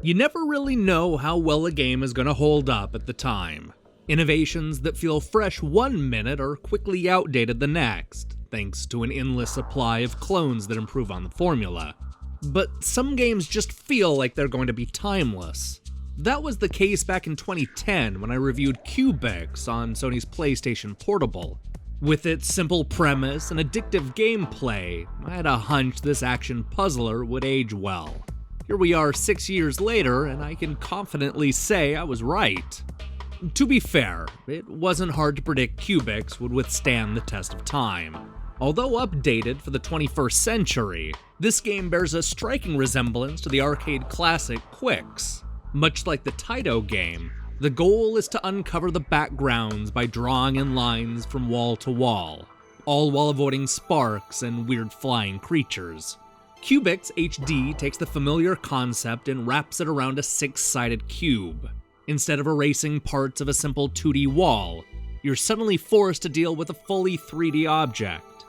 You never really know how well a game is going to hold up at the time. Innovations that feel fresh one minute are quickly outdated the next, thanks to an endless supply of clones that improve on the formula. But some games just feel like they're going to be timeless. That was the case back in 2010 when I reviewed Cubixx on Sony's PlayStation Portable. With its simple premise and addictive gameplay, I had a hunch this action puzzler would age well. Here we are 6 years later, and I can confidently say I was right. To be fair, it wasn't hard to predict Cubixx would withstand the test of time. Although updated for the 21st century, this game bears a striking resemblance to the arcade classic Cubixx. Much like the Taito game, the goal is to uncover the backgrounds by drawing in lines from wall to wall, all while avoiding sparks and weird flying creatures. Cubixx HD takes the familiar concept and wraps it around a 6-sided cube. Instead of erasing parts of a simple 2D wall, you're suddenly forced to deal with a fully 3D object.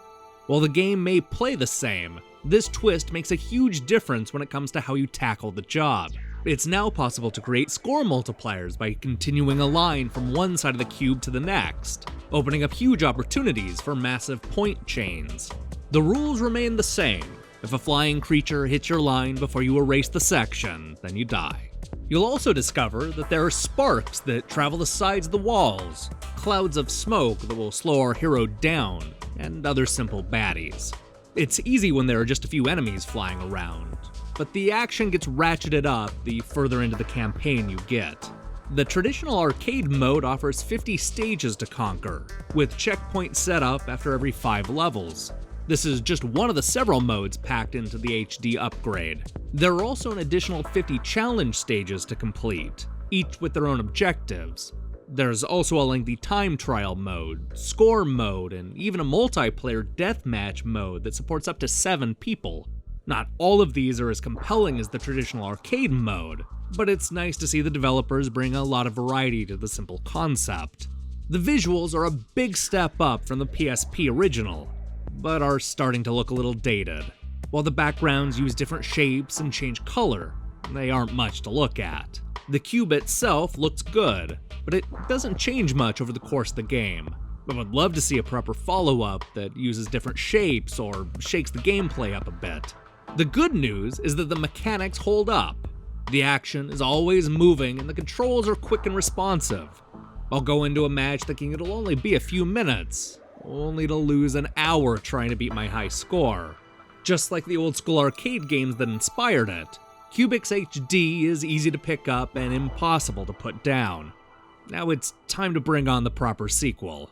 While the game may play the same, this twist makes a huge difference when it comes to how you tackle the job. It's now possible to create score multipliers by continuing a line from one side of the cube to the next, opening up huge opportunities for massive point chains. The rules remain the same. If a flying creature hits your line before you erase the section, then you die. You'll also discover that there are sparks that travel the sides of the walls, clouds of smoke that will slow our hero down, and other simple baddies. It's easy when there are just a few enemies flying around, but the action gets ratcheted up the further into the campaign you get. The traditional arcade mode offers 50 stages to conquer, with checkpoints set up after every 5 levels. This is just one of the several modes packed into the HD upgrade. There are also an additional 50 challenge stages to complete, each with their own objectives. There's also a lengthy time trial mode, score mode, and even a multiplayer deathmatch mode that supports up to 7 people. Not all of these are as compelling as the traditional arcade mode, but it's nice to see the developers bring a lot of variety to the simple concept. The visuals are a big step up from the PSP original, but are starting to look a little dated. While the backgrounds use different shapes and change color, they aren't much to look at. The cube itself looks good, but it doesn't change much over the course of the game. I would love to see a proper follow-up that uses different shapes or shakes the gameplay up a bit. The good news is that the mechanics hold up. The action is always moving and the controls are quick and responsive. I'll go into a match thinking it'll only be a few minutes, only to lose an hour trying to beat my high score. Just like the old school arcade games that inspired it, Cubixx HD is easy to pick up and impossible to put down. Now it's time to bring on the proper sequel.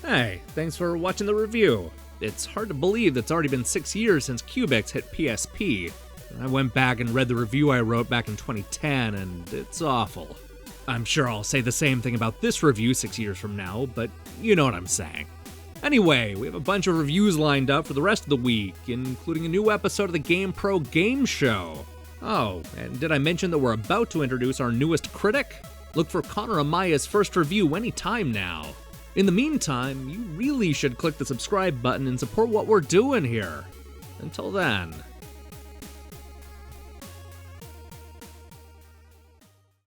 Hey, thanks for watching the review. It's hard to believe it's already been 6 years since Cubixx hit PSP. I went back and read the review I wrote back in 2010, and it's awful. I'm sure I'll say the same thing about this review 6 years from now, but you know what I'm saying. Anyway, we have a bunch of reviews lined up for the rest of the week, including a new episode of the GamePro Game Show. Oh, and did I mention that we're about to introduce our newest critic? Look for Connor Amaya's first review anytime now. In the meantime, you really should click the subscribe button and support what we're doing here. Until then.